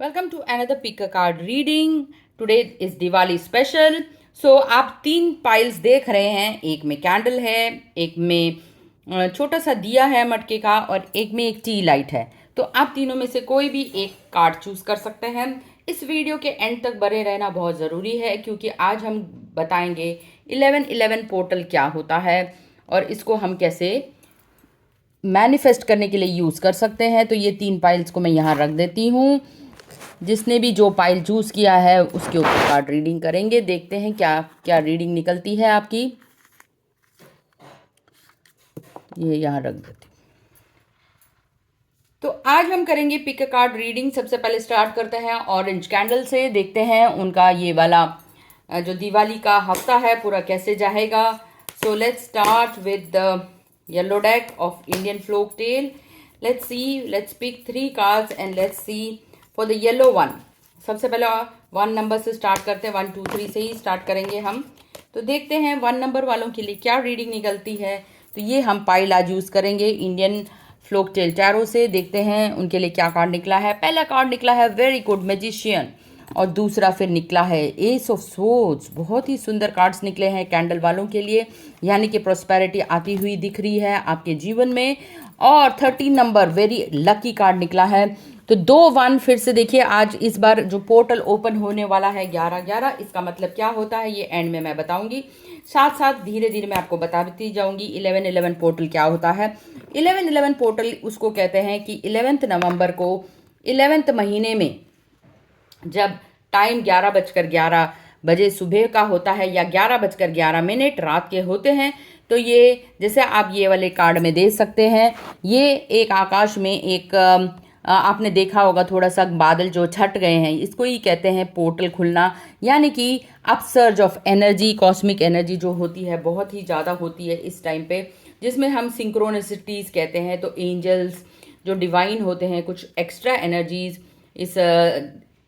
Welcome to another pick card reading. Today is Diwali special. So आप तीन piles देख रहे हैं, एक में कैंडल है, एक में छोटा सा दिया है मटके का, और एक में एक टी लाइट है। तो आप तीनों में से कोई भी एक कार्ड चूज कर सकते हैं। इस वीडियो के एंड तक बने रहना बहुत ज़रूरी है, क्योंकि आज हम बताएंगे 1111 पोर्टल क्या होता है और इसको हम कैसे मैनिफेस्ट करने के लिए यूज़ कर सकते हैं। तो ये तीन पाइल्स को मैं यहाँ रख देती हूँ। जिसने भी जो पाइल चूज़ किया है उसके ऊपर कार्ड रीडिंग करेंगे। देखते हैं क्या क्या रीडिंग निकलती है आपकी। ये यहाँ रख देती हूँ। तो आज हम करेंगे पिक कार्ड रीडिंग। सबसे पहले स्टार्ट करते हैं ऑरेंज कैंडल से। देखते हैं उनका ये वाला जो दिवाली का हफ्ता है पूरा कैसे जाएगा। So let's start with the yellow deck of Indian folk tale. Let's see, let's pick 3 cards and let's see for the yellow one. सबसे पहले 1 नंबर से स्टार्ट करते हैं, 1 2 3 से ही स्टार्ट करेंगे हम। तो देखते हैं 1 नंबर वालों के लिए क्या रीडिंग निकलती है। तो ये हम पाइल आज यूज़ करेंगे इंडियन फ्लोक टेल टैरो से। देखते हैं उनके लिए क्या कार्ड निकला है। पहला कार्ड निकला है वेरी गुड मैजिशियन, और दूसरा फिर निकला है एस ऑफ सोर्ड्स। बहुत ही सुंदर कार्ड्स निकले हैं कैंडल वालों के लिए, यानी कि प्रॉस्पेरिटी आती हुई दिख रही है आपके जीवन में। और 13 नंबर वेरी लकी कार्ड निकला है। तो 2-1 फिर से देखिए, आज इस बार जो पोर्टल ओपन होने वाला है 11-11, इसका मतलब क्या होता है ये एंड में मैं बताऊंगी। साथ साथ धीरे धीरे मैं आपको बताती जाऊंगी 11-11 पोर्टल क्या होता है। 11-11 पोर्टल उसको कहते हैं कि 11 नवंबर को 11वें महीने में जब टाइम 11:11 सुबह का होता है या 11:11 रात के होते हैं, तो ये जैसे आप ये वाले कार्ड में देख सकते हैं, ये एक आकाश में एक आपने देखा होगा थोड़ा सा बादल जो छट गए हैं, इसको ही कहते हैं पोर्टल खुलना। यानी कि upsurge of energy, cosmic energy जो होती है बहुत ही ज़्यादा होती है इस टाइम पे, जिसमें हम सिंक्रोनिसिटीज़ कहते हैं। तो एंजल्स जो डिवाइन होते हैं, कुछ एक्स्ट्रा एनर्जीज इस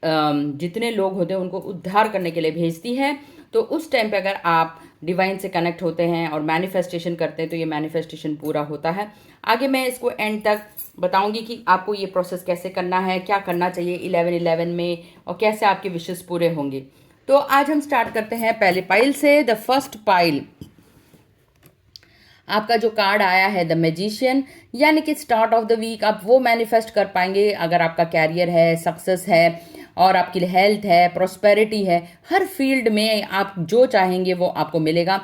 जितने लोग होते हैं उनको उद्धार करने के लिए भेजती है। तो उस टाइम पे अगर आप डिवाइन से कनेक्ट होते हैं और मैनिफेस्टेशन करते हैं तो ये मैनिफेस्टेशन पूरा होता है। आगे मैं इसको एंड तक बताऊंगी कि आपको ये प्रोसेस कैसे करना है, क्या करना चाहिए 11-11 में, और कैसे आपके विशेस पूरे होंगे। तो आज हम स्टार्ट करते हैं पहले पाइल से। द फर्स्ट पाइल आपका जो कार्ड आया है द मैजिशियन, यानी कि स्टार्ट ऑफ द वीक आप वो मैनिफेस्ट कर पाएंगे अगर आपका कैरियर है, सक्सेस है, और आपकी हेल्थ है, प्रोस्पेरिटी है। हर फील्ड में आप जो चाहेंगे वो आपको मिलेगा।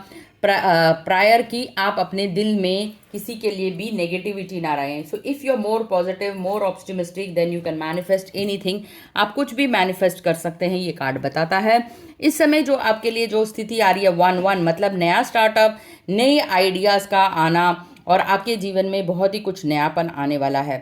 प्रायर की आप अपने दिल में किसी के लिए भी नेगेटिविटी ना रहें। So if you are more positive, more optimistic, then you can manifest anything. आप कुछ भी मैनिफेस्ट कर सकते हैं, ये कार्ड बताता है। इस समय जो आपके लिए जो स्थिति आ रही है 1-1, मतलब नया स्टार्टअप, नए आइडियाज़ का आना, और आपके जीवन में बहुत ही कुछ नयापन आने वाला है।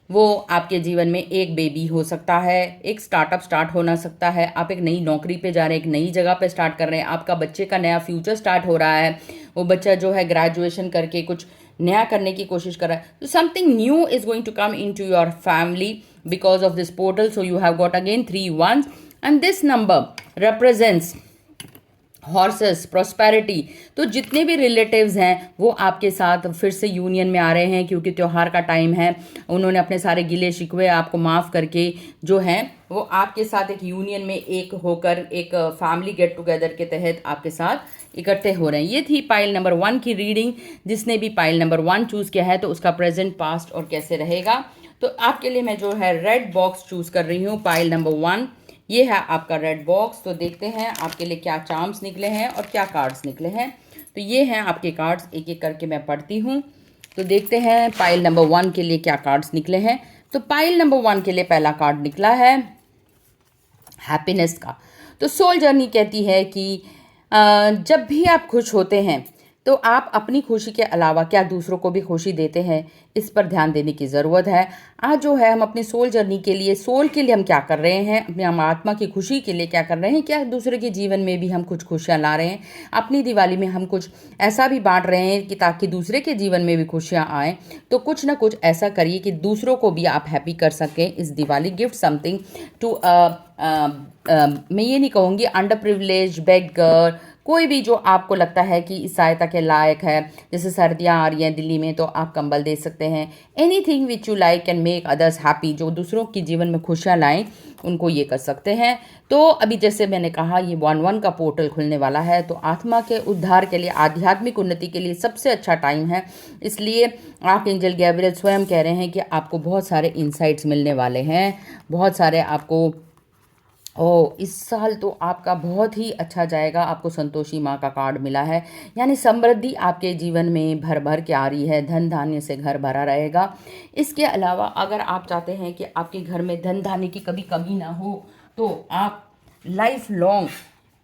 वो आपके जीवन में एक बेबी हो सकता है, एक स्टार्टअप स्टार्ट होना सकता है, आप एक नई नौकरी पे जा रहे हैं, एक नई जगह पे स्टार्ट कर रहे हैं, आपका बच्चे का नया फ्यूचर स्टार्ट हो रहा है। वो बच्चा जो है ग्रेजुएशन करके कुछ नया करने की कोशिश कर रहा है। तो something new is going to come in to your family because of this portal. So you have got again 3 1s and this number represents horses, prosperity. तो जितने भी रिलेटिव्स हैं वो आपके साथ फिर से यूनियन में आ रहे हैं, क्योंकि त्यौहार का टाइम है। उन्होंने अपने सारे गिले शिकवे आपको माफ़ करके जो हैं वो आपके साथ एक यूनियन में एक होकर एक फैमिली गेट टुगेदर के तहत आपके साथ इकट्ठे हो रहे हैं। ये थी पाइल नंबर 1 की रीडिंग। जिसने भी पाइल नंबर 1 चूज़ किया है तो उसका प्रेजेंट, पास्ट और कैसे रहेगा। तो आपके लिए मैं जो है रेड बॉक्स चूज़ कर रही हूँ, पाइल नंबर 1। ये है आपका रेड बॉक्स। तो देखते हैं आपके लिए क्या चार्म्स निकले हैं और क्या कार्ड्स निकले हैं। तो ये हैं आपके कार्ड्स, एक एक करके मैं पढ़ती हूँ। तो देखते हैं पाइल नंबर 1 के लिए क्या कार्ड्स निकले हैं। तो पाइल नंबर 1 के लिए पहला कार्ड निकला है हैप्पीनेस का। तो सोल जर्नी कहती है कि जब भी आप खुश होते हैं तो आप अपनी खुशी के अलावा क्या दूसरों को भी खुशी देते हैं, इस पर ध्यान देने की ज़रूरत है। आज जो है हम अपनी सोल जर्नी के लिए, सोल के लिए हम क्या कर रहे हैं, अपने आत्मा की खुशी के लिए क्या कर रहे हैं, क्या दूसरे के जीवन में भी हम कुछ खुशियाँ ला रहे हैं। अपनी दिवाली में हम कुछ ऐसा भी बांट रहे हैं कि ताकि दूसरे के जीवन में भी खुशियाँ आएँ। तो कुछ ना कुछ ऐसा करिए कि दूसरों को भी आप हैप्पी कर सकें इस दिवाली। गिफ्ट समथिंग टू मैं ये नहीं कहूँगी अंडर प्रिविलेज, बेगर, कोई भी जो आपको लगता है कि इस सहायता के लायक है, जैसे सर्दियाँ आ रही हैं दिल्ली में, तो आप कंबल दे सकते हैं। Anything which you like can make others happy, जो दूसरों के जीवन में खुशियाँ लाएं, उनको ये कर सकते हैं। तो अभी जैसे मैंने कहा, ये 1/1 का पोर्टल खुलने वाला है, तो आत्मा के उद्धार के लिए, आध्यात्मिक उन्नति के लिए सबसे अच्छा टाइम है। इसलिए आर्कएंजल गैब्रियल स्वयं कह रहे हैं कि आपको बहुत सारे इंसाइट्स मिलने वाले हैं, बहुत सारे आपको इस साल तो आपका बहुत ही अच्छा जाएगा। आपको संतोषी माँ का कार्ड मिला है, यानी समृद्धि आपके जीवन में भर भर के आ रही है, धन धान्य से घर भरा रहेगा। इसके अलावा अगर आप चाहते हैं कि आपके घर में धन धान्य की कभी कमी ना हो, तो आप लाइफ लॉन्ग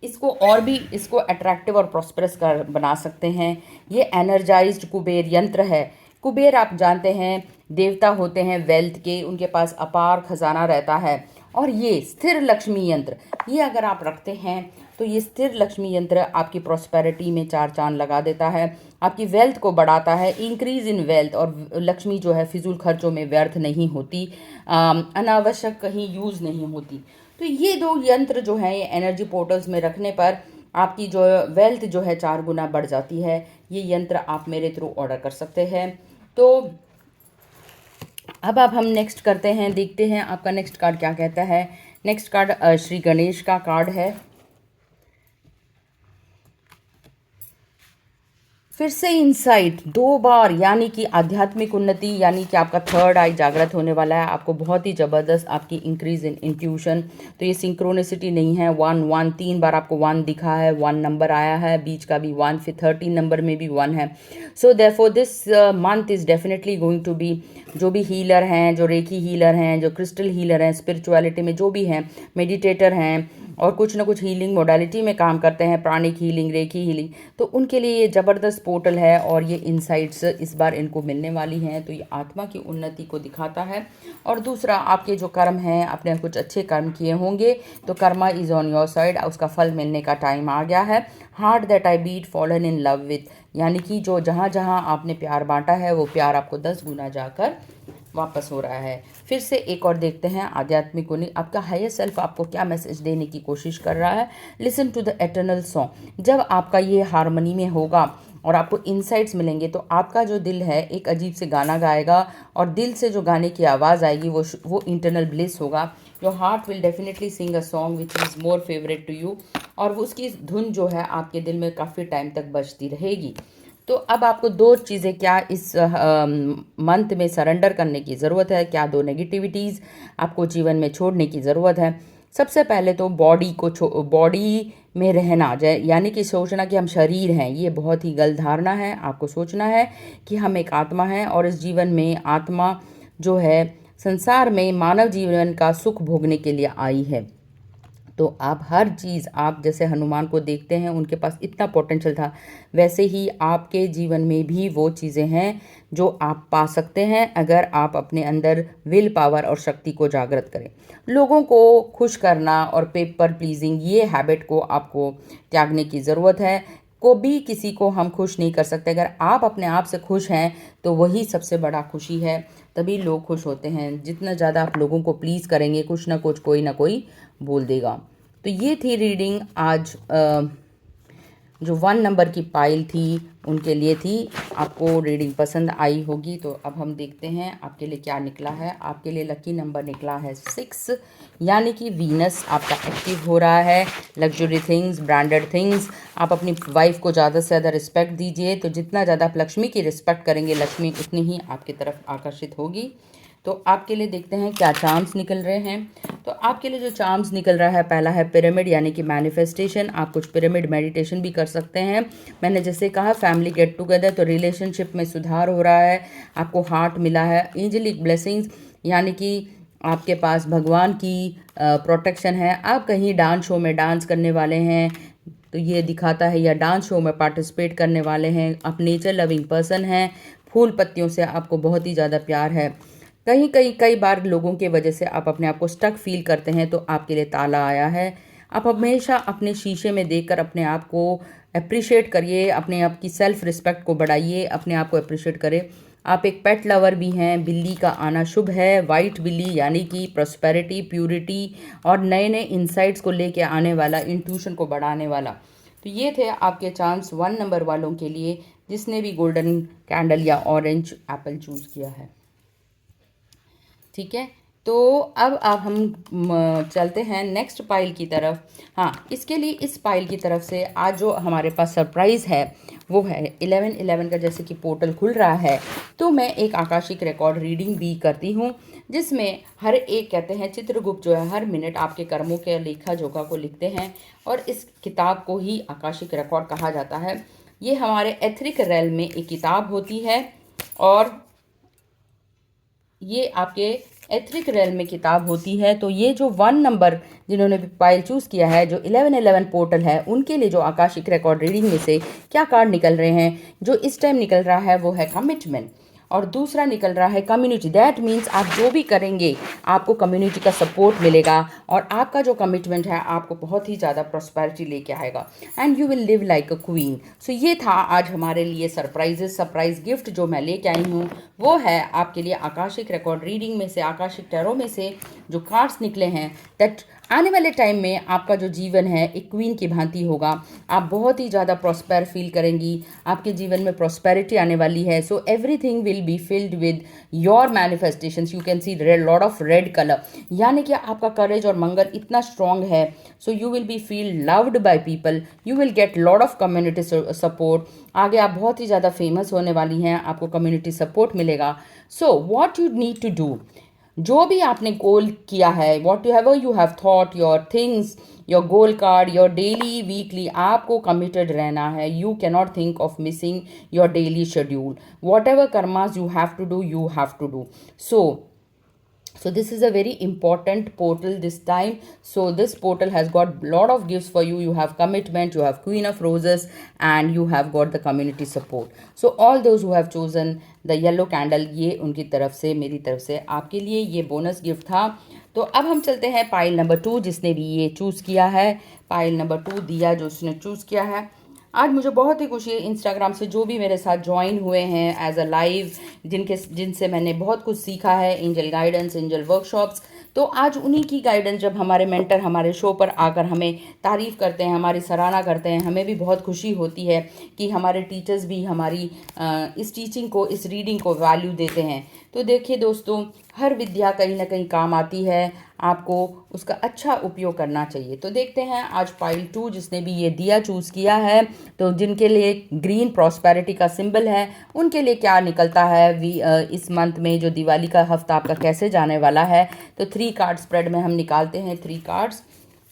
इसको और भी इसको अट्रैक्टिव और प्रॉस्परस कर बना सकते हैं। ये एनर्जाइज्ड कुबेर यंत्र है। कुबेर आप जानते हैं देवता होते हैं वेल्थ के, उनके पास अपार खजाना रहता है। और ये स्थिर लक्ष्मी यंत्र, ये अगर आप रखते हैं तो ये स्थिर लक्ष्मी यंत्र आपकी प्रॉस्पेरिटी में चार चांद लगा देता है, आपकी वेल्थ को बढ़ाता है, इंक्रीज इन वेल्थ। और लक्ष्मी जो है फिजूल खर्चों में व्यर्थ नहीं होती, अनावश्यक कहीं यूज़ नहीं होती। तो ये दो यंत्र जो है, ये एनर्जी पोर्टल्स में रखने पर आपकी जो वेल्थ जो है 4 गुना बढ़ जाती है। ये यंत्र आप मेरे थ्रू ऑर्डर कर सकते हैं। तो अब हम नेक्स्ट करते हैं, देखते हैं आपका नेक्स्ट कार्ड क्या कहता है। नेक्स्ट कार्ड श्री गणेश का कार्ड है। फिर से इनसाइट 2 बार, यानी कि आध्यात्मिक उन्नति, यानी कि आपका थर्ड आई जागृत होने वाला है। आपको बहुत ही ज़बरदस्त आपकी इंक्रीज इन इंट्यूशन। तो ये सिंक्रोनिसिटी नहीं है। 1 3 बार आपको 1 दिखा है, 1 नंबर आया है, बीच का भी 1, फिर 13 नंबर में भी 1 है। So therefore this month is definitely going to be, जो भी हीलर हैं, जो रेकी हीलर हैं, जो क्रिस्टल हीलर हैं, स्पिरिचुअलिटी में जो भी हैं, मेडिटेटर हैं और कुछ ना कुछ हीलिंग मोडालिटी में काम करते हैं, प्राणिक हीलिंग, रेकी हीलिंग, तो उनके लिए ये ज़बरदस्त पोर्टल है और ये इनसाइट्स इस बार इनको मिलने वाली हैं। तो ये आत्मा की उन्नति को दिखाता है। और दूसरा, आपके जो कर्म हैं, आपने कुछ अच्छे कर्म किए होंगे तो karma is on your side, उसका फल मिलने का टाइम आ गया है। Heart that I beat fallen in love with, यानी कि जो जहाँ जहाँ आपने प्यार बांटा है वो प्यार आपको 10 गुना जाकर वापस हो रहा है। फिर से एक और देखते हैं आध्यात्मिक उन्नति, आपका हायर सेल्फ आपको क्या मैसेज देने की कोशिश कर रहा है। Listen to the eternal song. जब आपका ये हारमोनी में होगा और आपको इनसाइट्स मिलेंगे तो आपका जो दिल है एक अजीब से गाना गाएगा, और दिल से जो गाने की आवाज़ आएगी वो इंटरनल ब्लिस होगा। Your heart will definitely sing a song which is more favourite to you, और वो उसकी धुन जो है आपके दिल में काफ़ी टाइम तक बजती रहेगी। तो अब आपको 2 चीज़ें क्या इस मंथ में सरेंडर करने की ज़रूरत है, क्या 2 नेगेटिविटीज़ आपको जीवन में छोड़ने की ज़रूरत है। सबसे पहले तो बॉडी में रहना जाए, यानी कि सोचना कि हम शरीर हैं, ये बहुत ही गलत धारणा है। आपको सोचना है कि हम एक आत्मा हैं और इस जीवन में आत्मा जो है संसार में मानव जीवन का सुख भोगने के लिए आई है। तो आप हर चीज़, आप जैसे हनुमान को देखते हैं उनके पास इतना पोटेंशियल था, वैसे ही आपके जीवन में भी वो चीज़ें हैं जो आप पा सकते हैं अगर आप अपने अंदर विल पावर और शक्ति को जागृत करें। लोगों को खुश करना और पेपर प्लीजिंग, ये हैबिट को आपको त्यागने की ज़रूरत है। को भी किसी को हम खुश नहीं कर सकते। अगर आप अपने आप से खुश हैं तो वही सबसे बड़ा खुशी है, तभी लोग खुश होते हैं। जितना ज़्यादा आप लोगों को प्लीज़ करेंगे, कुछ ना कुछ कोई ना कोई बोल देगा। तो ये थी रीडिंग आज जो 1 नंबर की पाइल थी उनके लिए थी। आपको रीडिंग पसंद आई होगी। तो अब हम देखते हैं आपके लिए क्या निकला है। आपके लिए लकी नंबर निकला है 6, यानी कि वीनस आपका एक्टिव हो रहा है। लग्जरी थिंग्स, ब्रांडेड थिंग्स, आप अपनी वाइफ को ज़्यादा से ज़्यादा रिस्पेक्ट दीजिए। तो जितना ज़्यादा आप लक्ष्मी की रिस्पेक्ट करेंगे, लक्ष्मी उतनी ही आपकी तरफ आकर्षित होगी। तो आपके लिए देखते हैं क्या चार्म्स निकल रहे हैं। तो आपके लिए जो चार्म्स निकल रहा है, पहला है पिरामिड, यानी कि मैनिफेस्टेशन। आप कुछ पिरामिड मेडिटेशन भी कर सकते हैं। मैंने जैसे कहा फैमिली गेट टुगेदर, तो रिलेशनशिप में सुधार हो रहा है। आपको हार्ट मिला है। एंजेलिक ब्लेसिंग्स, यानी कि आपके पास भगवान की प्रोटेक्शन है। आप कहीं डांस शो में डांस करने वाले हैं तो ये दिखाता है, या डांस शो में पार्टिसिपेट करने वाले हैं। आप नेचर लविंग पर्सन हैं। फूल पत्तियों से आपको बहुत ही ज़्यादा प्यार है। कई बार लोगों के वजह से आप अपने आप को स्टक फील करते हैं, तो आपके लिए ताला आया है। आप हमेशा अपने शीशे में देखकर अपने आप को अप्रिशिएट करिए, अपने आप की सेल्फ रिस्पेक्ट को बढ़ाइए, अपने आप को अप्रिशिएट करें। आप एक पेट लवर भी हैं। बिल्ली का आना शुभ है। वाइट बिल्ली, यानी कि प्रॉस्पेरिटी, प्यूरिटी और नए नए इंसाइट्स को लेके आने वाला, इंट्यूशन को बढ़ाने वाला। तो ये थे आपके चांस 1 नंबर वालों के लिए, जिसने भी गोल्डन कैंडल या ऑरेंज एप्पल चूज़ किया है। ठीक है, तो अब हम चलते हैं नेक्स्ट पाइल की तरफ। हाँ, इसके लिए इस पाइल की तरफ से आज जो हमारे पास सरप्राइज़ है वो है 11/11 का जैसे कि पोर्टल खुल रहा है, तो मैं एक आकाशिक रिकॉर्ड रीडिंग भी करती हूँ, जिसमें हर एक कहते हैं चित्रगुप्त जो है हर मिनट आपके कर्मों के लेखा जोखा को लिखते हैं, और इस किताब को ही आकाशिक रिकॉर्ड कहा जाता है। ये हमारे एथरिक रेल में एक किताब होती है, और ये आपके एथरिक रेल में किताब होती है। तो ये जो 1 नंबर जिन्होंने भी पाइल चूज़ किया है, जो 11/11 पोर्टल है, उनके लिए जो आकाशिक रिकॉर्ड रीडिंग में से क्या कार्ड निकल रहे हैं, जो इस टाइम निकल रहा है वो है कमिटमेंट, और दूसरा निकल रहा है कम्युनिटी। दैट मीन्स आप जो भी करेंगे आपको कम्युनिटी का सपोर्ट मिलेगा, और आपका जो कमिटमेंट है आपको बहुत ही ज़्यादा प्रॉस्पेरिटी लेके आएगा, and you will live like a queen. So ये था आज हमारे लिए सरप्राइज गिफ्ट जो मैं लेके आई हूँ, वो है आपके लिए आकाशिक रिकॉर्ड रीडिंग में से, आकाशिक टैरो में से जो कार्ड्स निकले हैं, दैट आने वाले टाइम में आपका जो जीवन है एक क्वीन की भांति होगा। आप बहुत ही ज़्यादा प्रॉस्पर फील करेंगी, आपके जीवन में प्रॉस्पेरिटी आने वाली है। So everything will be filled with your manifestations. You can see lot of red colour, यानी कि आपका करेज और मंगल इतना स्ट्रॉन्ग है। So you will B feel loved by people, you will get lot of community support. आगे आप बहुत ही ज़्यादा फेमस होने वाली हैं, आपको कम्युनिटी सपोर्ट मिलेगा। So what you need to do, जो भी आपने गोल किया है, what you have thought, your things, your goal card, your daily weekly, आपको कमिटेड रहना है। You cannot think of missing your daily schedule. Whatever karmas you have to do, you have to do. So this is a very important portal this time. So this portal has got lot of gifts for you. You have commitment, you have Queen of Roses, and you have got the community support. So all those who have chosen the yellow candle, ये उनकी तरफ से, मेरी तरफ से आपके लिए ये बोनस गिफ्ट था। तो अब हम चलते हैं पाइल नंबर 2, जिसने भी ये चूज़ किया है। पाइल नंबर 2 दिया जो उसने चूज़ किया है। आज मुझे बहुत ही खुशी है, इंस्टाग्राम से जो भी मेरे साथ ज्वाइन हुए हैं एज अ लाइव, जिनसे मैंने बहुत कुछ सीखा है, एंजल गाइडेंस, एंजल वर्कशॉप्स, तो आज उन्हीं की गाइडेंस जब हमारे मेंटर हमारे शो पर आकर हमें तारीफ़ करते हैं, हमारी सराहना करते हैं, हमें भी बहुत खुशी होती है कि हमारे टीचर्स भी हमारी इस टीचिंग को, इस रीडिंग को वैल्यू देते हैं। तो देखिए दोस्तों, हर विद्या कहीं ना कहीं काम आती है, आपको उसका अच्छा उपयोग करना चाहिए। तो देखते हैं आज पाइल 2 जिसने भी ये दिया चूज़ किया है, तो जिनके लिए ग्रीन प्रॉस्पेरिटी का सिंबल है, उनके लिए क्या निकलता है इस मंथ में, जो दिवाली का हफ्ता आपका कैसे जाने वाला है। तो 3 कार्ड स्प्रेड में हम निकालते हैं 3 कार्ड्स।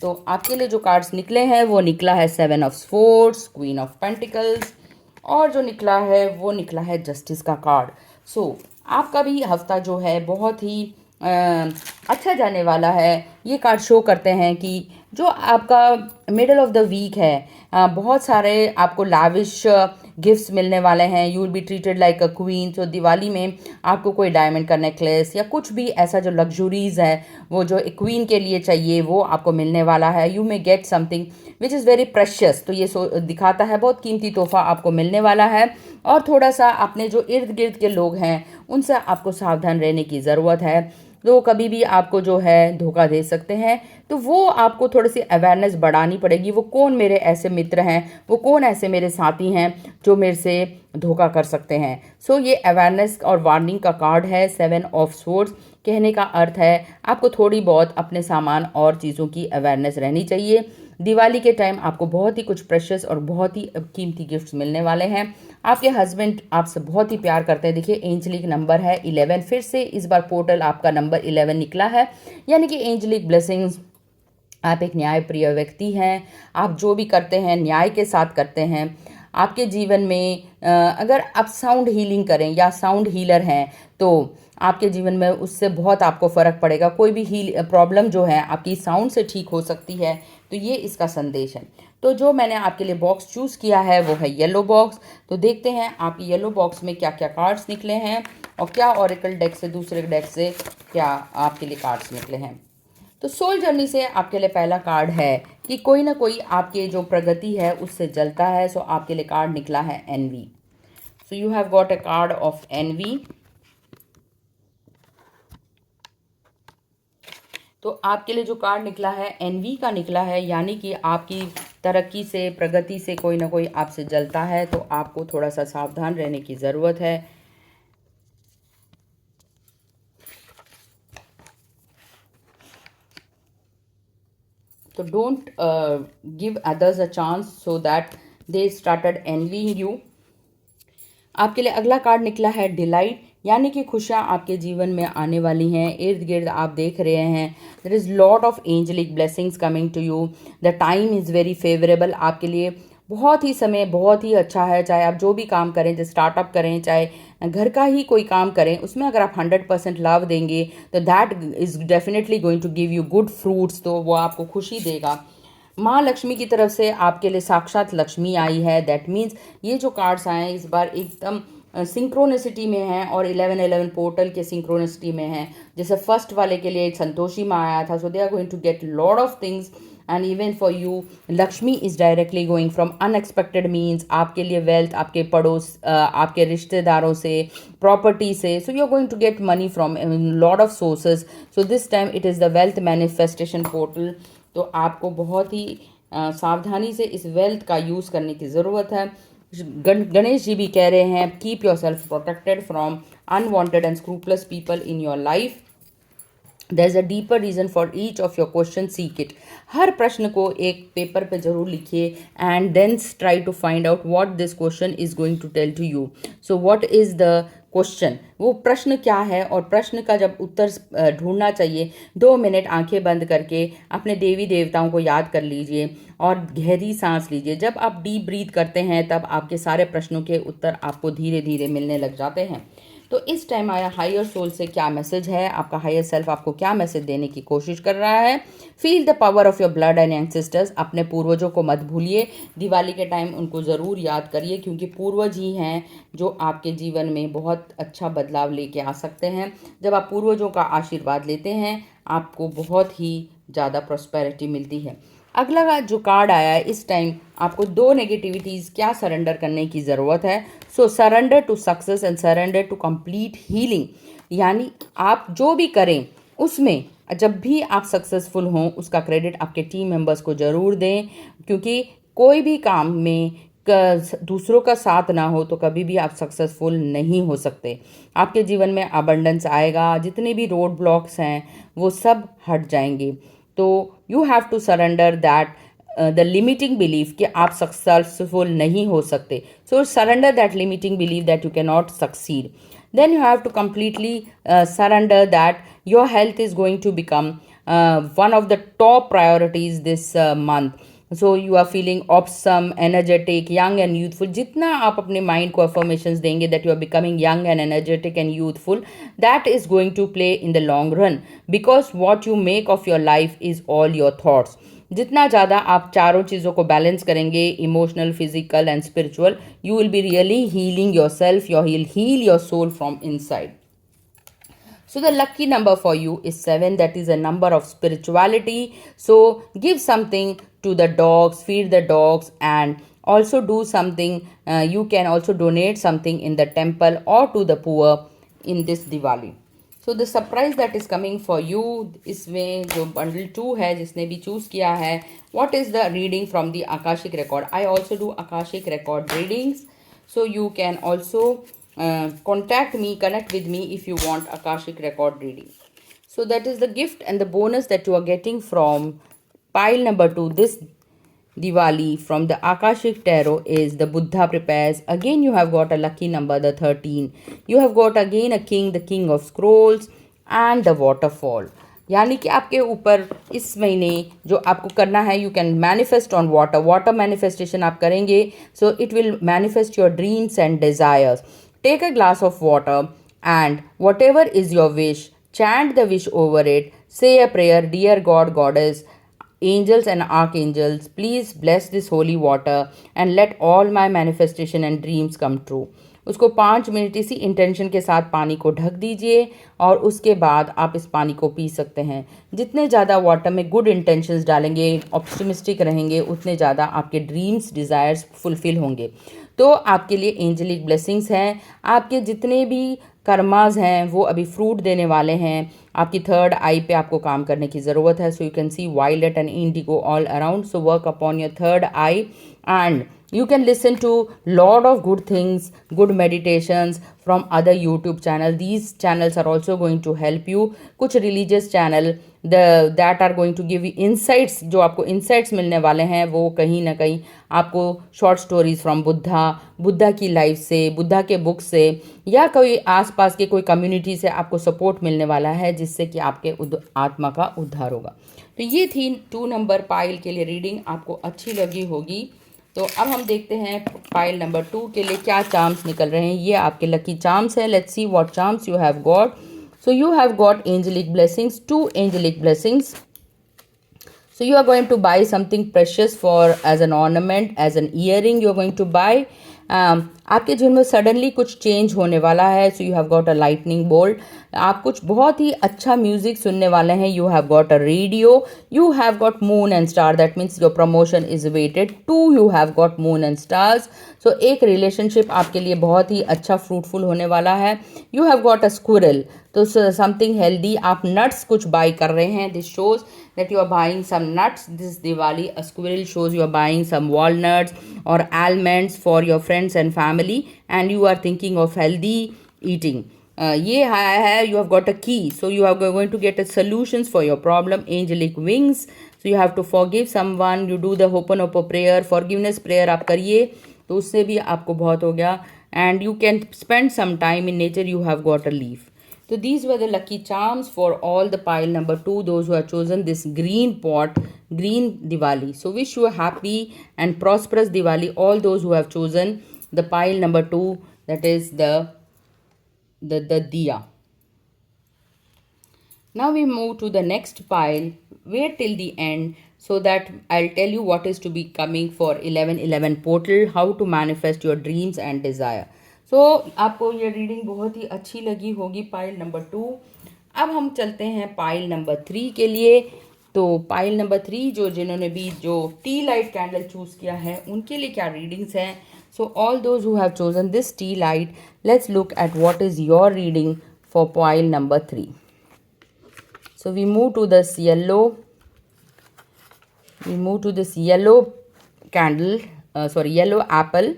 तो आपके लिए जो कार्ड्स निकले हैं वो निकला है 7 of swords, queen of pentacles, और जो निकला है वो निकला है जस्टिस का कार्ड। सो आपका भी हफ्ता जो है बहुत ही अच्छा जाने वाला है। ये कार्ड शो करते हैं कि जो आपका मिडल ऑफ द वीक है, बहुत सारे आपको लाविश गिफ्ट्स मिलने वाले हैं। You will be treated like a queen. तो दिवाली में आपको कोई डायमंड का नेकलेस या कुछ भी ऐसा जो लग्जरीज है, वो जो एक क्वीन के लिए चाहिए, वो आपको मिलने वाला है। You may get something which is very precious. तो ये दिखाता है बहुत कीमती तोहफा आपको मिलने वाला है। और थोड़ा सा अपने जो इर्द गिर्द के लोग हैं उनसे आपको सावधान रहने की ज़रूरत है। तो कभी भी आपको जो है धोखा दे सकते हैं, तो वो आपको थोड़ी सी अवेयरनेस बढ़ानी पड़ेगी। वो कौन मेरे ऐसे मित्र हैं, वो कौन ऐसे मेरे साथी हैं जो मेरे से धोखा कर सकते हैं। सो ये अवेयरनेस और वार्निंग का कार्ड है। 7 ऑफ स्वॉर्ड्स कहने का अर्थ है आपको थोड़ी बहुत अपने सामान और चीज़ों की अवेयरनेस रहनी चाहिए। दिवाली के टाइम आपको बहुत ही कुछ प्रेशियस और बहुत ही कीमती गिफ्ट्स मिलने वाले हैं। आपके हस्बैंड आपसे बहुत ही प्यार करते हैं। देखिए एंजलिक नंबर है 11, फिर से इस बार पोर्टल आपका नंबर 11 निकला है, यानी कि एंजलिक ब्लेसिंग्स। आप एक न्याय प्रिय व्यक्ति हैं, आप जो भी करते हैं न्याय के साथ करते हैं। आपके जीवन में अगर आप साउंड हीलिंग करें या साउंड हीलर हैं, तो आपके जीवन में उससे बहुत आपको फ़र्क पड़ेगा। कोई भी प्रॉब्लम जो है आपकी साउंड से ठीक हो सकती है। तो ये इसका संदेश है। तो जो मैंने आपके लिए बॉक्स चूज़ किया है वो है येलो बॉक्स। तो देखते हैं आपकी येलो बॉक्स में क्या क्या कार्ड्स निकले हैं, और क्या ऑरेकल डेक से, दूसरे डेक से क्या आपके लिए कार्ड्स निकले हैं। तो सोल जर्नी से आपके लिए पहला कार्ड है कि कोई ना कोई आपके जो प्रगति है उससे जलता है। सो आपके लिए कार्ड निकला है envy. So you have got a card of envy. तो आपके लिए जो कार्ड निकला है एनवी का निकला है, यानी कि आपकी तरक्की से, प्रगति से कोई ना कोई आपसे जलता है, तो आपको थोड़ा सा सावधान रहने की ज़रूरत है। तो don't give others a chance so that they started envying you. आपके लिए अगला कार्ड निकला है डिलाइट, यानी कि खुशियाँ आपके जीवन में आने वाली हैं। इर्द गिर्द आप देख रहे हैं there is lot of angelic blessings coming to you. The time is very favourable, आपके लिए बहुत ही समय बहुत ही अच्छा है। चाहे आप जो भी काम करें, चाहे स्टार्टअप करें, चाहे घर का ही कोई काम करें, उसमें अगर आप 100% लव देंगे तो that is definitely going to give you good fruits, तो वो आपको खुशी देगा। माँ लक्ष्मी की तरफ से आपके लिए साक्षात लक्ष्मी आई है। दैट मीन्स ये जो कार्ड्स आए हैं इस बार एकदम सिंक्रोनिसिटी में हैं और 11-11 पोर्टल के सिंक्रोनिसिटी में हैं। जैसे फर्स्ट वाले के लिए एक संतोषी माँ आया था, so they are going to get lot of things and even for you Lakshmi is directly going from unexpected means. आपके लिए वेल्थ आपके पड़ोस, आपके रिश्तेदारों से, प्रॉपर्टी से, so you are going to get money from lot of sources. So this time it is the wealth manifestation portal. तो आपको बहुत ही सावधानी से इस वेल्थ का यूज़ करने की ज़रूरत है। गणेश जी भी कह रहे हैं keep yourself protected from unwanted and scrupulous people in your life. There is a deeper reason for each of your question, seek it. हर प्रश्न को एक पेपर पे जरूर लिखिए and then try to find out what this question is going to tell to you. So what is the question, वो प्रश्न क्या है, और प्रश्न का जब उत्तर ढूंढना चाहिए 2 मिनट आंखें बंद करके अपने देवी देवताओं को याद कर लीजिए और गहरी सांस लीजिए। जब आप डीप ब्रीथ करते हैं तब आपके सारे प्रश्नों के उत्तर आपको धीरे धीरे मिलने लग जाते हैं। तो इस टाइम आया हायर सोल से क्या मैसेज है, आपका हायर सेल्फ आपको क्या मैसेज देने की कोशिश कर रहा है। Feel the power of your blood and ancestors. अपने पूर्वजों को मत भूलिए, दिवाली के टाइम उनको ज़रूर याद करिए, क्योंकि पूर्वज ही हैं जो आपके जीवन में बहुत अच्छा बदलाव लेके आ सकते हैं। जब आप पूर्वजों का आशीर्वाद लेते हैं आपको बहुत ही ज़्यादा प्रॉस्पेरिटी मिलती है। अगला जो कार्ड आया है इस टाइम आपको 2 नेगेटिविटीज़ क्या सरेंडर करने की ज़रूरत है। So surrender to success and surrender to complete healing. यानी आप जो भी करें उसमें जब भी आप सक्सेसफुल हों उसका क्रेडिट आपके टीम मेंबर्स को ज़रूर दें, क्योंकि कोई भी काम में दूसरों का साथ ना हो तो कभी भी आप सक्सेसफुल नहीं हो सकते। आपके जीवन में अबंडेंस आएगा, जितने भी रोड ब्लॉक्स हैं वो सब हट जाएंगे। तो you have to surrender that the limiting belief कि आप सक्सेसफुल नहीं हो सकते। So surrender that limiting belief that you can not succeed. then you have to completely surrender that your health is going to become one of the top priorities this month. So you are feeling awesome, energetic, young and youthful. जितना आप अपने mind को affirmations देंगे that you are becoming young and energetic and youthful, that is going to play in the long run, because what you make of your life is all your thoughts. जितना ज़्यादा आप चारों चीज़ों को balance करेंगे, emotional, physical and spiritual, you will be really healing yourself. You'll heal your soul from inside. So the lucky number for you is 7. That is a number of spirituality. So give something to the dogs, feed the dogs, and also do something. You can also donate something in the temple or to the poor in this Diwali. So the surprise that is coming for you, इसमें जो bundle 2 है जिसने भी choose किया है, what is the reading from the Akashic record. I also do Akashic record readings, so you can also contact me, connect with me if you want Akashic record reading. So that is the gift and the bonus that you are getting from pile number 2 this Diwali from the Akashic Tarot is the Buddha prepares. Again you have got a lucky number, the 13. You have got again a king, the king of scrolls and the waterfall. यानी कि आपके ऊपर इस महीने जो आपको करना है, you can manifest on water manifestation आप करेंगे, so it will manifest your dreams and desires. Take a glass of water and whatever is your wish, chant the wish over it, say a prayer, dear God, Goddess, angels and archangels, please bless this holy water and let all my manifestation and dreams come true. उसको 5 minute इसी intention के साथ पानी को ढक दीजिए और उसके बाद आप इस पानी को पी सकते हैं. जितने ज़्यादा वाटर में गुड इंटेंशंस डालेंगे, ऑप्टिमिस्टिक रहेंगे, उतने ज़्यादा आपके ड्रीम्स, डिज़ायर्स फुलफिल होंगे. तो आपके लिए एंजेलिक ब्लेसिंग्स हैं. आपके जितने भी कर्माज हैं वो अभी फ्रूट देने वाले हैं। आपकी थर्ड आई पे आपको काम करने की ज़रूरत है। So you can see violet and indigo all around, so work upon your third eye and you can listen to lot of good things, good meditations from other YouTube channel. These channels are also going to help you. कुछ religious channel that are going to give you insights, जो आपको insights मिलने वाले हैं वो कहीं ना कहीं आपको short stories from बुद्धा की लाइफ से, बुद्धा के बुक से, या कोई आसपास के कोई कम्युनिटी से आपको सपोर्ट मिलने वाला है जिससे कि आपके आत्मा का उद्धार होगा। तो ये थी 2 नंबर पाइल के लिए रीडिंग, आपको अच्छी लगी होगी। तो अब हम देखते हैं पाइल नंबर 2 के लिए क्या चार्म्स निकल रहे हैं। ये आपके लकी चार्म्स है। Let's see what charms you have got. So you have got angelic blessings, 2 angelic blessings. So you are going to buy something precious for as an ornament, as an earring you are going to buy. आपके जीवन में suddenly कुछ change होने वाला है. So you have got a lightning bolt. आप कुछ बहुत ही अच्छा म्यूजिक सुनने वाले हैं. You have got a radio. You have got moon and star, that means your promotion is waited. 2 you have got moon and stars. So एक relationship आपके लिए बहुत ही अच्छा फ्रूटफुल होने वाला है. You have got a squirrel, तो समथिंग हेल्दी. आप नट्स कुछ बाई कर रहे हैं. This shows that you are buying some nuts this Diwali. A squirrel shows you are buying some walnuts or almonds for your friends and family, and you are thinking of healthy eating. ये है you have got a key, so you are going to get a solutions for your problem. Angelic wings, so you have to forgive someone. You do the Ho'oponopono prayer, forgiveness prayer आप करिए तो उससे भी आपको बहुत हो गया. And you can spend some time in nature. You have got a leaf. So these were the lucky charms for all the pile number 2, those who have chosen this green pot, green Diwali. So wish you a happy and prosperous Diwali, all those who have chosen the pile number 2, that is the diya. Now we move to the next pile. Wait till the end so that I'll tell you what is to be coming for 1111 portal, how to manifest your dreams and desire. सो आपको ये reading बहुत ही अच्छी लगी होगी pile number 2. अब हम चलते हैं पाइल नंबर 3 के लिए. तो पाइल नंबर 3 जिन्होंने भी जो टी लाइट कैंडल चूज़ किया है उनके लिए क्या रीडिंग्स हैं. So all those who have chosen this tea light, let's look at what is your reading for pile number 3. So we move to this yellow candle, yellow apple.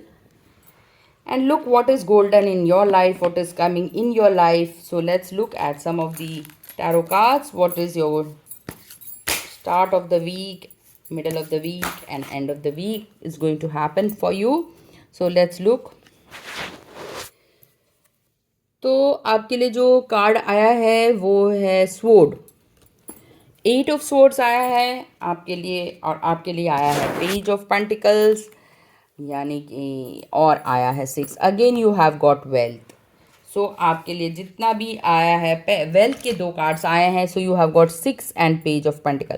And look what is golden in your life, what is coming in your life. So let's look at some of the tarot cards. What is your start of the week, middle of the week and end of the week is going to happen for you. So let's look. तो आपके लिए जो card आया है वो है sword. 8 of swords आया है आपके लिए, और आपके लिए आया है पेज ऑफ पेंटिकल्स, यानी कि और आया है 6. Again you have got wealth. So आपके लिए जितना भी आया है वेल्थ के 2 कार्ड्स आए हैं. So you have got 6 and page of pentacle.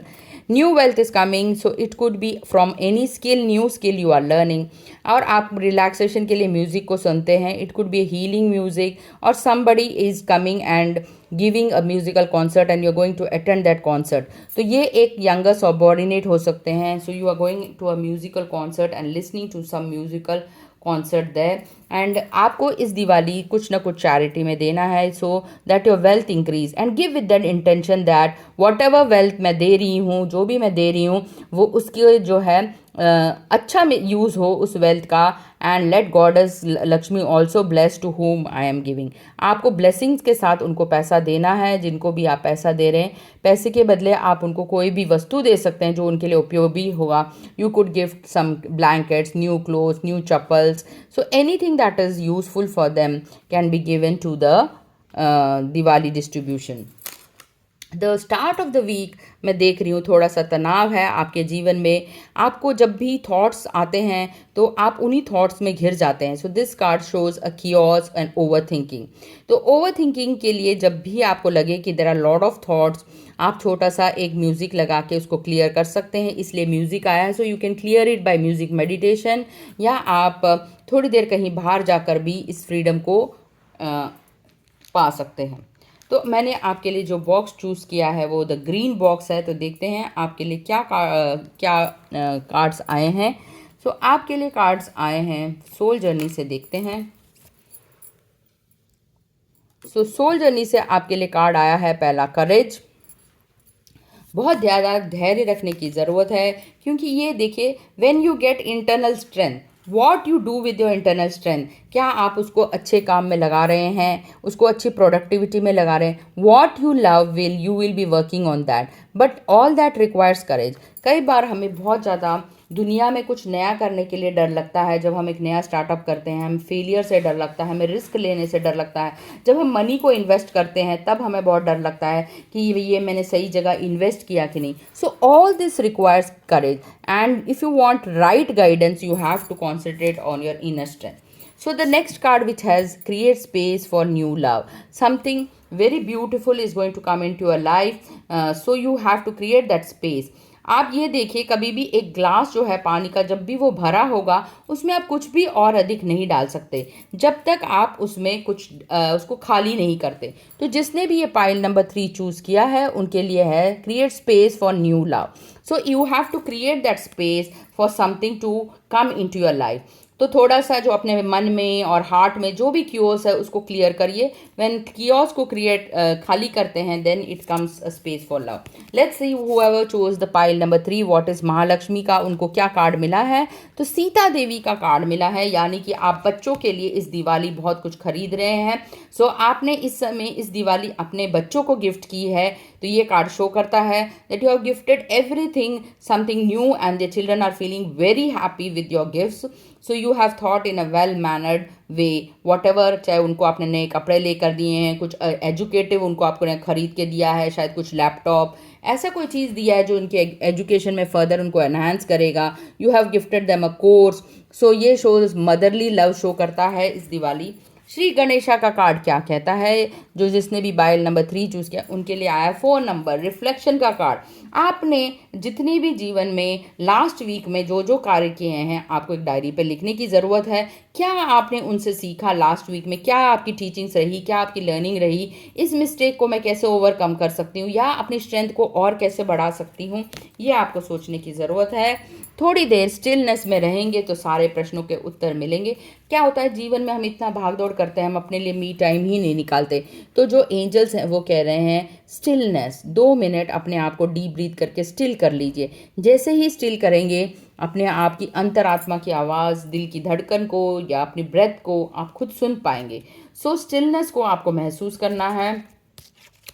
New wealth is coming. So it could be from any skill, new skill you are learning. और आप रिलैक्सेशन के लिए म्यूज़िक को सुनते हैं. It could be healing music, और somebody is coming and giving a musical concert and you are going to attend that concert. तो ये एक यंगर सबऑर्डिनेट हो सकते हैं. So you are going to a musical concert and listening to some musical concert there. And आपको इस दिवाली कुछ ना कुछ चैरिटी में देना है, so that your wealth increase. And give with that intention that what ever wealth मैं दे रही हूँ, जो भी मैं दे रही हूँ वो उसके जो है अच्छा में यूज़ हो उस वेल्थ का. And let goddess Lakshmi also bless to whom I am giving. आपको ब्लेसिंग्स के साथ उनको पैसा देना है. जिनको भी आप पैसा दे रहे हैं, पैसे के बदले आप उनको कोई भी वस्तु दे सकते हैं जो उनके लिए उपयोगी होगा. You could gift some blankets, new clothes, new chappals. So anything that is useful for them can be given to the Diwali distribution. The start of the week मैं देख रही हूँ थोड़ा सा तनाव है आपके जीवन में. आपको जब भी थॉट्स आते हैं तो आप उन्हीं थॉट्स में घिर जाते हैं. So this card shows a chaos and over thinking. तो ओवर थिंकिंग के लिए जब भी आपको लगे कि there are lot of thoughts, आप छोटा सा एक म्यूज़िक लगा के उसको क्लियर कर सकते हैं. इसलिए म्यूज़िक आया है. So you can clear it by music meditation, या आप थोड़ी देर कहीं बाहर जाकर भी इस फ्रीडम को पा सकते हैं. तो मैंने आपके लिए जो बॉक्स चूज़ किया है वो द ग्रीन बॉक्स है. तो देखते हैं आपके लिए क्या कार्ड्स आए हैं. सो आपके लिए कार्ड्स आए हैं सोल जर्नी से. देखते हैं सो सोल जर्नी से आपके लिए कार्ड आया है पहला करेज। बहुत ज़्यादा धैर्य रखने की ज़रूरत है, क्योंकि ये देखिए, when you get internal strength, what you do with your internal strength, क्या आप उसको अच्छे काम में लगा रहे हैं, उसको अच्छी प्रोडक्टिविटी में लगा रहे हैं। What you love you will be working on that, but all that requires courage. कई बार हमें बहुत ज़्यादा दुनिया में कुछ नया करने के लिए डर लगता है। जब हम एक नया स्टार्टअप करते हैं, हम फेलियर से डर लगता है, हमें रिस्क लेने से डर लगता है। जब हम मनी को इन्वेस्ट करते हैं तब हमें बहुत डर लगता है कि ये मैंने सही जगह इन्वेस्ट किया कि नहीं। So all this requires courage, and if you want right guidance you have to concentrate on your inner strength. So the next card, which has create space for new love, something very beautiful is going to come into your life. So you have to create that space. आप ये देखिए, कभी भी एक glass जो है पानी का, जब भी वो भरा होगा उसमें आप कुछ भी और अधिक नहीं डाल सकते जब तक आप उसमें कुछ उसको खाली नहीं करते। तो जिसने भी ये पाइल नंबर 3 चूज़ किया है उनके लिए है create space for new love. So you have to create that space for something to come in to your life. तो थोड़ा सा जो अपने मन में और हार्ट में जो भी क्योस है उसको क्लियर करिए. व्हेन कियोस को क्रिएट खाली करते हैं, then it comes a space for love. Let's see whoever chose the pile number 3 what is Mahalakshmi का, उनको क्या कार्ड मिला है. तो सीता देवी का कार्ड मिला है, यानी कि आप बच्चों के लिए इस दिवाली बहुत कुछ खरीद रहे हैं. सो आपने इस समय इस दिवाली अपने बच्चों को गिफ्ट की है. तो ये कार्ड शो करता है that you have gifted everything something new and the children are feeling very happy with your gifts. So you have thought in a well mannered way, whatever, चाहे उनको आपने नए कपड़े लेकर दिए हैं, कुछ एजुकेटिव उनको आपने खरीद के दिया है, शायद कुछ लैपटॉप, ऐसा कोई चीज़ दिया है जो उनके एजुकेशन में फर्दर उनको एनहांस करेगा. You have gifted them a course. So ये शोज मदरली लव शो करता है इस दिवाली. श्री गणेशा का कार्ड क्या कहता है, जो जिसने भी बाइल नंबर 3 चूज़ किया उनके लिए आया 4 नंबर रिफ्लेक्शन का कार्ड. आपने जितने भी जीवन में लास्ट वीक में जो जो कार्य किए हैं आपको एक डायरी पे लिखने की ज़रूरत है. क्या आपने उनसे सीखा लास्ट वीक में, क्या आपकी टीचिंग्स रही, क्या आपकी लर्निंग रही, इस मिस्टेक को मैं कैसे ओवरकम कर सकती हूँ या अपनी स्ट्रेंथ को और कैसे बढ़ा सकती हूँ, ये आपको सोचने की ज़रूरत है. थोड़ी देर स्टिलनेस में रहेंगे तो सारे प्रश्नों के उत्तर मिलेंगे. क्या होता है जीवन में, हम इतना भागदौड़ करते हैं, हम अपने लिए मी टाइम ही नहीं निकालते. तो जो एंजल्स हैं वो कह रहे हैं स्टिलनेस, 2 मिनट अपने आप को डीप ब्रीथ करके स्टिल कर लीजिए. जैसे ही स्टिल करेंगे अपने आप की अंतरात्मा की आवाज़, दिल की धड़कन को या अपनी ब्रेथ को आप खुद सुन पाएंगे. सो स्टिलनेस को आपको महसूस करना है.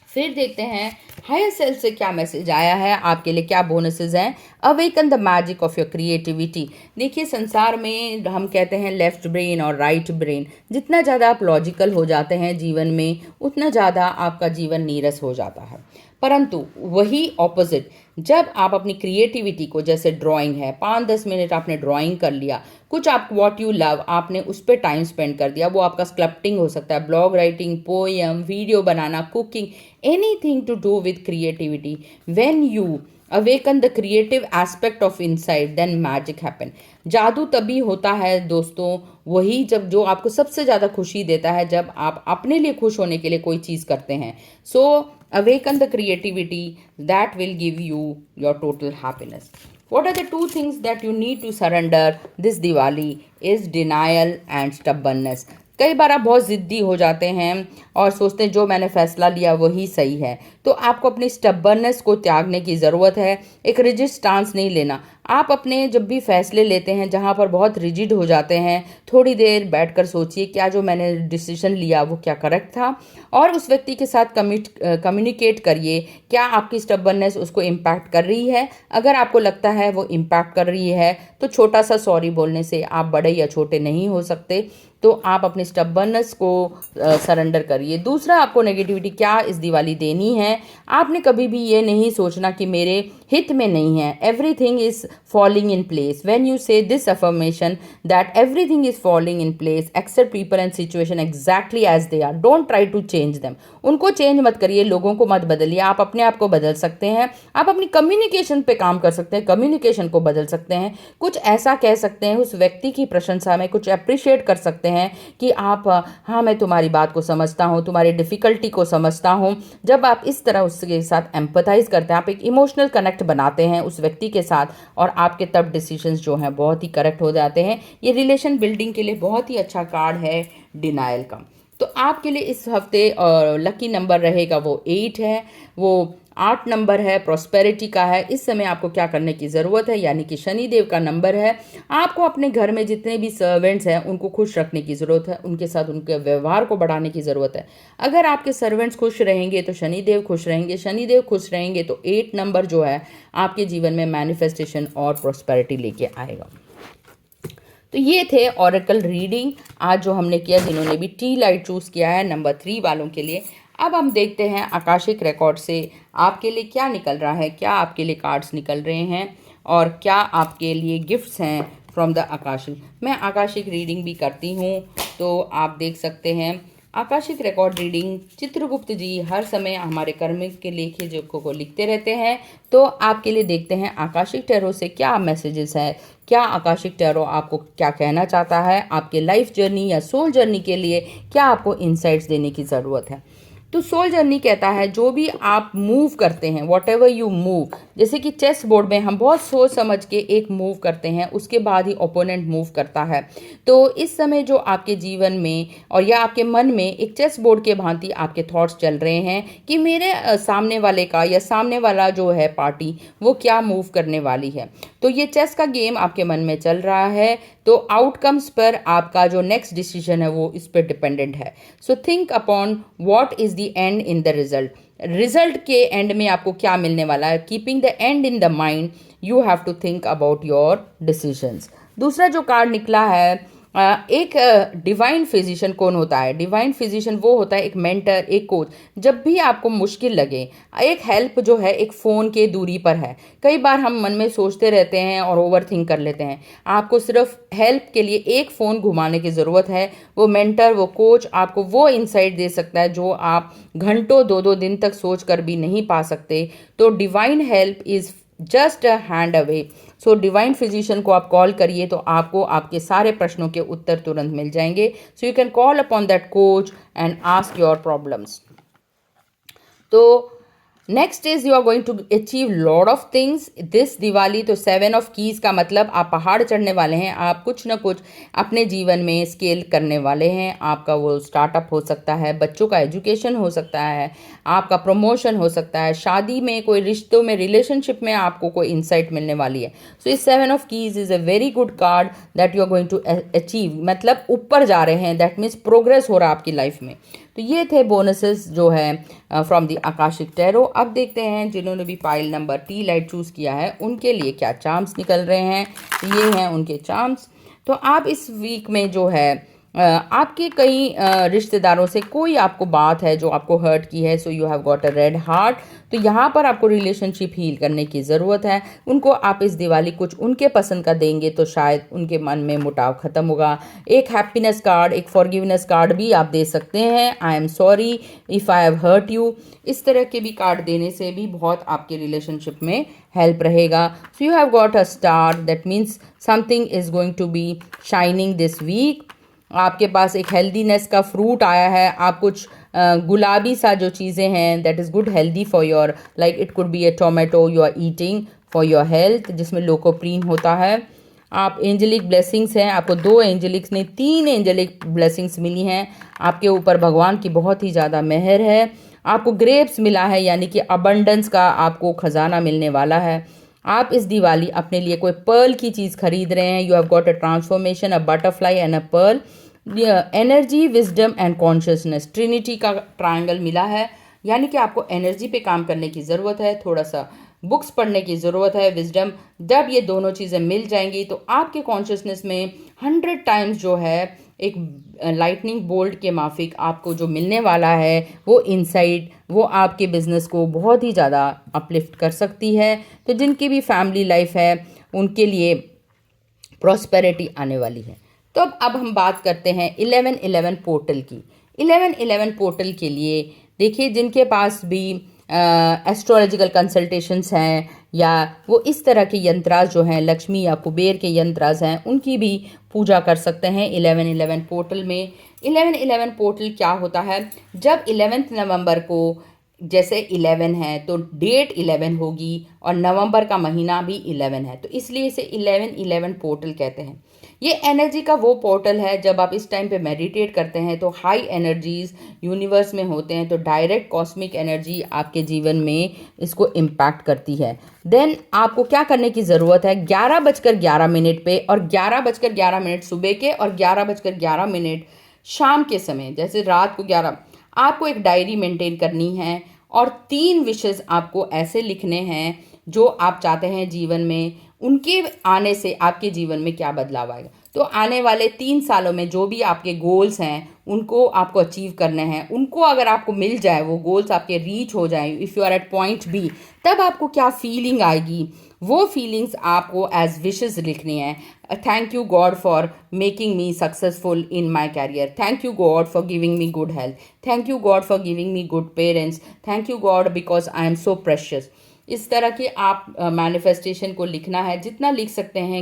फिर देखते हैं हायर सेल्फ से क्या मैसेज आया है, आपके लिए क्या बोनसेस हैं. Awaken the magic of your creativity. देखिए, संसार में हम कहते हैं लेफ्ट ब्रेन और राइट ब्रेन. जितना ज़्यादा आप लॉजिकल हो जाते हैं जीवन में, उतना ज़्यादा आपका जीवन नीरस हो जाता है. परंतु वही ऑपोजिट, जब आप अपनी क्रिएटिविटी को, जैसे ड्राइंग है, 5-10 मिनट आपने ड्राइंग कर लिया, कुछ आप व्हाट यू लव आपने उस पर टाइम स्पेंड कर दिया, वो आपका स्कल्पटिंग हो सकता है, ब्लॉग राइटिंग, पोएम, वीडियो बनाना, cooking, anything to do with creativity. When you awaken the creative aspect of inside, then magic happen. जादू तभी होता है दोस्तों, वही जब जो आपको सबसे ज़्यादा खुशी देता है, जब आप अपने लिए खुश होने के लिए कोई चीज़ करते हैं. सो awaken the creativity that will give you your total happiness. What are the 2 things that you need to surrender this Diwali is denial and stubbornness. कई बार आप बहुत ज़िद्दी हो जाते हैं और सोचते हैं जो मैंने फैसला लिया वही सही है. तो आपको अपनी स्टबर्नेस को त्यागने की ज़रूरत है. एक रिजिड स्टांस नहीं लेना. आप अपने जब भी फैसले लेते हैं जहाँ पर बहुत रिजिड हो जाते हैं, थोड़ी देर बैठकर सोचिए क्या जो मैंने डिसीजन लिया वो क्या करेक्ट था, और उस व्यक्ति के साथ कम्युनिकेट करिए. क्या आपकी स्टबर्नेस उसको इम्पैक्ट कर रही है? अगर आपको लगता है वो इम्पैक्ट कर रही है तो छोटा सा सॉरी बोलने से आप बड़े या छोटे नहीं हो सकते. तो आप अपनी स्टबर्नेस को सरेंडर करिए. दूसरा, आपको नेगेटिविटी क्या इस दिवाली देनी है, आपने कभी भी ये नहीं सोचना कि मेरे हित में नहीं है. Everything is falling in place. When you say this affirmation that everything is falling in place, accept people and situation exactly as they are. Don't try to change them. उनको चेंज मत करिए, लोगों को मत बदलिए. आप अपने आप को बदल सकते हैं. आप अपनी कम्युनिकेशन पे काम कर सकते हैं, कम्युनिकेशन को बदल सकते हैं. कुछ ऐसा कह सकते हैं, उस व्यक्ति की प्रशंसा में कुछ अप्रिशिएट कर सकते हैं कि आप, हाँ मैं तुम्हारी बात को समझता हूँ, तुम्हारी डिफ़िकल्टी को समझता हूँ. जब आप इस तरह उसके साथ एम्पथाइज करते हैं, आप एक इमोशनल कनेक्ट बनाते हैं उस व्यक्ति के साथ, और आपके तब डिसीजंस जो हैं बहुत ही करेक्ट हो जाते हैं. ये रिलेशन बिल्डिंग के लिए बहुत ही अच्छा कार्ड है डिनायल का. तो आपके लिए इस हफ्ते लकी नंबर रहेगा वो 8 है, वो 8 नंबर है, प्रॉस्पेरिटी का है। इस समय आपको क्या करने की ज़रूरत है, यानी कि शनिदेव का नंबर है। आपको अपने घर में जितने भी सर्वेंट्स हैं उनको खुश रखने की ज़रूरत है, उनके साथ उनके व्यवहार को बढ़ाने की ज़रूरत है। अगर आपके सर्वेंट्स खुश रहेंगे तो शनिदेव खुश रहेंगे, शनिदेव खुश रहेंगे तो 8 नंबर जो है आपके जीवन में मैनिफेस्टेशन और प्रॉस्पेरिटी लेके आएगा। तो ये थे ऑरेकल रीडिंग आज जो हमने किया, जिन्होंने भी टी लाइट चूज़ किया है नंबर 3 वालों के लिए। अब हम देखते हैं आकाशिक रिकॉर्ड से आपके लिए क्या निकल रहा है, क्या आपके लिए कार्ड्स निकल रहे हैं और क्या आपके लिए गिफ्ट्स हैं फ्रॉम द आकाशिक। मैं आकाशिक रीडिंग भी करती हूँ, तो आप देख सकते हैं। आकाशिक रिकॉर्ड रीडिंग चित्रगुप्त जी हर समय हमारे कर्मिक के लेखे जो को लिखते रहते हैं, तो आपके लिए देखते हैं आकाशिक टैरो से क्या मैसेजेस हैं, क्या आकाशिक टैरो आपको क्या कहना चाहता है, आपके लाइफ जर्नी या सोल जर्नी के लिए क्या आपको इनसाइट्स देने की ज़रूरत है। तो सोल जर्नी कहता है जो भी आप मूव करते हैं, वॉट एवर यू मूव, जैसे कि चेस बोर्ड में हम बहुत सोच समझ के एक मूव करते हैं, उसके बाद ही ओपोनेंट मूव करता है। तो इस समय जो आपके जीवन में और या आपके मन में एक चेस बोर्ड के भांति आपके थॉट्स चल रहे हैं कि मेरे सामने वाले का या सामने वाला जो है पार्टी वो क्या मूव करने वाली है। तो ये चेस का गेम आपके मन में चल रहा है, तो आउटकम्स पर आपका जो नेक्स्ट डिसीजन है वो इस पर डिपेंडेंट है। So think upon what is the end in the result. Result के एंड में आपको क्या मिलने वाला है, keeping the end in the mind you have to think about your decisions. दूसरा जो कार्ड निकला है, एक डिवाइन फिजिशियन कौन होता है? डिवाइन फिजिशियन वो होता है एक मेंटर, एक कोच। जब भी आपको मुश्किल लगे, एक हेल्प जो है एक फ़ोन के दूरी पर है। कई बार हम मन में सोचते रहते हैं और ओवर थिंक कर लेते हैं। आपको सिर्फ हेल्प के लिए एक फ़ोन घुमाने की ज़रूरत है। वो मेंटर, वो कोच आपको वो इंसाइट दे सकता है जो आप घंटों 2-2 दिन तक सोच कर भी नहीं पा सकते। तो divine help is just a hand away. So divine physician को आप कॉल करिए तो आपको आपके सारे प्रश्नों के उत्तर तुरंत मिल जाएंगे। So you can call upon that coach and ask your problems. तो next is you are going to achieve lot of things this Diwali. तो 7 ऑफ कीज का मतलब आप पहाड़ चढ़ने वाले हैं, आप कुछ ना कुछ अपने जीवन में स्केल करने वाले हैं। आपका वो स्टार्टअप हो सकता है, बच्चों का एजुकेशन हो सकता है, आपका प्रमोशन हो सकता है, शादी में कोई रिश्तों में रिलेशनशिप में आपको कोई इंसाइट मिलने वाली है। सो इस 7 of keys is a very good card that you are going to achieve, मतलब ऊपर जा रहे हैं, दैट मीन्स प्रोग्रेस हो रहा है आपकी लाइफ में। तो ये थे बोनसेस जो है फ्रॉम द आकाशिक टैरो। अब देखते हैं जिन्होंने भी pile number T light choose किया है उनके लिए क्या चार्म्स निकल रहे हैं। ये हैं उनके चार्म्स। तो आप इस वीक में जो है आपके कई रिश्तेदारों से कोई आपको बात है जो आपको हर्ट की है, so you have got a red heart. तो यहाँ पर आपको रिलेशनशिप हील करने की ज़रूरत है। उनको आप इस दिवाली कुछ उनके पसंद का देंगे तो शायद उनके मन में मुटाव ख़त्म होगा। एक हैप्पीनेस कार्ड, एक फॉरगिवनेस कार्ड भी आप दे सकते हैं, I am sorry if I have hurt you. इस तरह के भी कार्ड देने से भी बहुत आपके रिलेशनशिप में हेल्प रहेगा। So you have got a star, that means something is going to be shining this week. आपके पास एक हेल्दीनेस का फ्रूट आया है। आप कुछ गुलाबी सा जो चीज़ें हैं that is good healthy for your, like it could be a tomato you are eating for your health, जिसमें लोकोप्रीन होता है। आप एंजेलिक ब्लेसिंग्स हैं, आपको 2 एंजेलिक्स नहीं 3 एंजेलिक ब्लेसिंग्स मिली हैं। आपके ऊपर भगवान की बहुत ही ज़्यादा मेहर है। आपको ग्रेप्स मिला है, यानी कि अबंडेंस का आपको खजाना मिलने वाला है। आप इस दिवाली अपने लिए कोई पर्ल की चीज़ खरीद रहे हैं। You have got a transformation, a butterfly and a pearl. Energy, wisdom and consciousness, trinity का ट्रायंगल मिला है, यानी कि आपको एनर्जी पे काम करने की ज़रूरत है, थोड़ा सा बुक्स पढ़ने की ज़रूरत है, विजडम। जब ये दोनों चीज़ें मिल जाएंगी तो आपके कॉन्शियसनेस में 100 टाइम्स जो है एक लाइटनिंग बोल्ट के माफिक आपको जो मिलने वाला है वो इनसाइट, वो आपके बिजनेस को बहुत ही ज़्यादा अपलिफ्ट कर सकती है। तो जिनकी भी फैमिली लाइफ है उनके लिए प्रॉस्पेरिटी आने वाली है। तो अब हम बात करते हैं 11-11 पोर्टल की। 11-11 पोर्टल के लिए देखिए, जिनके पास भी एस्ट्रोलॉजिकल कंसल्टेशंस हैं या वो इस तरह के यंत्रास जो हैं, लक्ष्मी या कुबेर के यंत्रास हैं, उनकी भी पूजा कर सकते हैं 11-11 पोर्टल में। 11-11 पोर्टल क्या होता है? जब 11th नवंबर को जैसे 11 है तो डेट 11 होगी और नवंबर का महीना भी 11 है, तो इसलिए इसे 11-11 पोर्टल कहते हैं। ये एनर्जी का वो पोर्टल है, जब आप इस टाइम पे मेडिटेट करते हैं तो हाई एनर्जीज यूनिवर्स में होते हैं, तो डायरेक्ट कॉस्मिक एनर्जी आपके जीवन में इसको इम्पैक्ट करती है। देन आपको क्या करने की ज़रूरत है, 11:11 पे और 11:11 सुबह के और 11:11 शाम के समय, जैसे रात को 11, आपको एक डायरी मेंटेन करनी है और 3 विशेस आपको ऐसे लिखने हैं जो आप चाहते हैं जीवन में, उनके आने से आपके जीवन में क्या बदलाव आएगा। तो आने वाले 3 सालों में जो भी आपके गोल्स हैं उनको आपको अचीव करने हैं, उनको अगर आपको मिल जाए, वो गोल्स आपके रीच हो जाए, if you are at point B, तब आपको क्या फीलिंग आएगी, वो फीलिंग्स आपको एज विशेस लिखनी है। Thank you God for making me successful in my career, thank you God for giving me good health, thank you God for giving me good parents, thank you God because I am so precious. इस तरह के आप manifestation को लिखना है, जितना लिख सकते हैं।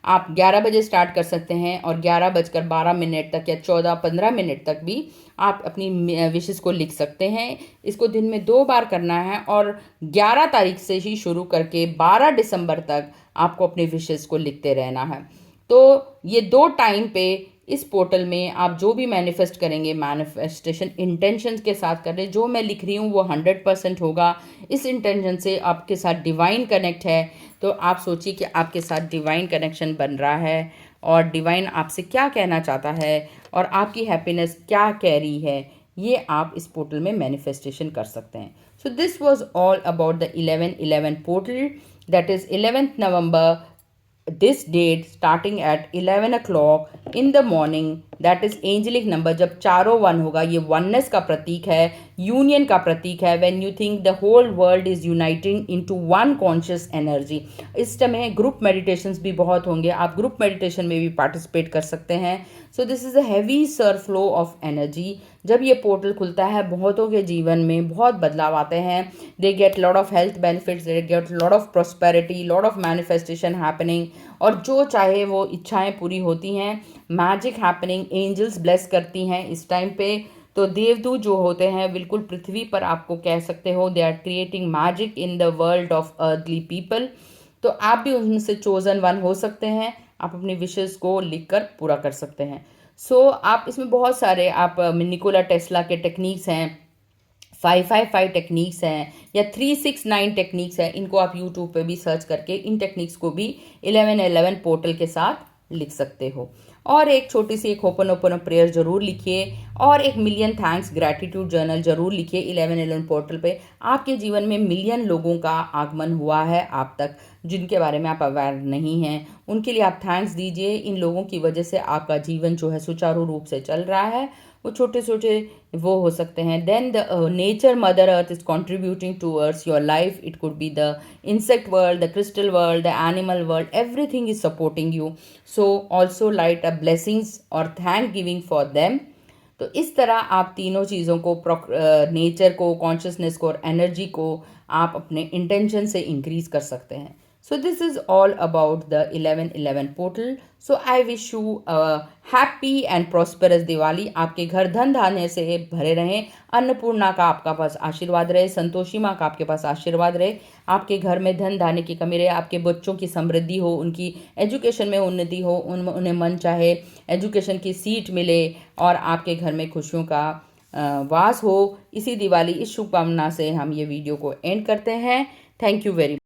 आप 11 बजे स्टार्ट कर सकते हैं और 11:12 तक या 14-15 तक भी आप अपनी विशेस को लिख सकते हैं। इसको दिन में 2 बार करना है और 11 तारीख से ही शुरू करके 12 दिसंबर तक आपको अपनी विशेस को लिखते रहना है। तो ये 2 टाइम पे इस पोर्टल में आप जो भी मैनिफेस्ट करेंगे, मैनिफेस्टेशन इंटेंशंस के साथ कर रहे, जो मैं लिख रही हूँ वो 100% होगा। इस इंटेंशन से आपके साथ डिवाइन कनेक्ट है, तो आप सोचिए कि आपके साथ डिवाइन कनेक्शन बन रहा है और डिवाइन आपसे क्या कहना चाहता है और आपकी हैप्पीनेस क्या कह रही है, ये आप इस पोर्टल में मैनिफेस्टेशन कर सकते हैं। So this was all about the 11-11 portal, that is 11th November, this date starting at 11 o'clock in the morning, that is angelic number। जब चारों 1 होगा, ये oneness का प्रतीक है, यूनियन का प्रतीक है। when you think the whole world is uniting into one conscious energy। इस समय ग्रुप मेडिटेशंस भी बहुत होंगे, आप ग्रुप मेडिटेशन में भी पार्टिसिपेट कर सकते हैं। So this is a heavy surflow of energy. जब ये पोर्टल खुलता है, बहुतों के जीवन में बहुत बदलाव आते हैं। They get lot of health benefits, they get lot of prosperity, lot of manifestation happening, और जो चाहे वो इच्छाएं पूरी होती हैं। मैजिक हैपनिंग, एंजल्स ब्लेस करती हैं इस टाइम पे। तो देवदूत जो होते हैं बिल्कुल पृथ्वी पर, आपको कह सकते हो, they are creating magic in the world of earthly people. तो आप भी उनसे चोजन 1 हो सकते हैं। आप अपनी विशेस को लिखकर पूरा कर सकते हैं। आप इसमें बहुत सारे आप निकोला टेस्ला के टेक्निक्स हैं, 555 टेक्निक्स हैं या 369 टेक्निक्स हैं, इनको आप यूट्यूब पे भी सर्च करके इन टेक्निक्स को भी 11-11 पोर्टल के साथ लिख सकते हो। और एक छोटी सी एक होपनोपोनो प्रेयर जरूर लिखिए और एक मिलियन थैंक्स ग्रैटिट्यूड जर्नल जरूर लिखिए 11-11 पोर्टल पे। आपके जीवन में मिलियन लोगों का आगमन हुआ है आप तक, जिनके बारे में आप अवेयर नहीं हैं, उनके लिए आप थैंक्स दीजिए। इन लोगों की वजह से आपका जीवन जो है सुचारू रूप से चल रहा है। वो छोटे छोटे वो हो सकते हैं। Then the nature mother earth is contributing towards your life. It could be the insect world, the crystal world, the animal world, everything is supporting you. So also light a blessings और thank giving for them. तो इस तरह आप तीनों चीज़ों को, nature को, consciousness को और एनर्जी को आप अपने इंटेंशन से इंक्रीज कर सकते हैं। So this is all about the 11-11 portal. So I wish you a happy and prosperous Diwali। आपके घर धन धान्य से भरे रहें, अन्नपूर्णा का आपका पास आशीर्वाद रहे, संतोषी माँ का आपके पास आशीर्वाद रहे, आपके घर में धन धान्य की कमी रहे, आपके बच्चों की समृद्धि हो, उनकी एजुकेशन में उन्नति हो, उन्हें मन चाहे एजुकेशन की सीट मिले और आपके घर में खुशियों का वास हो। इसी दिवाली, इस शुभकामना से हम ये वीडियो को एंड करते हैं। Thank you very much.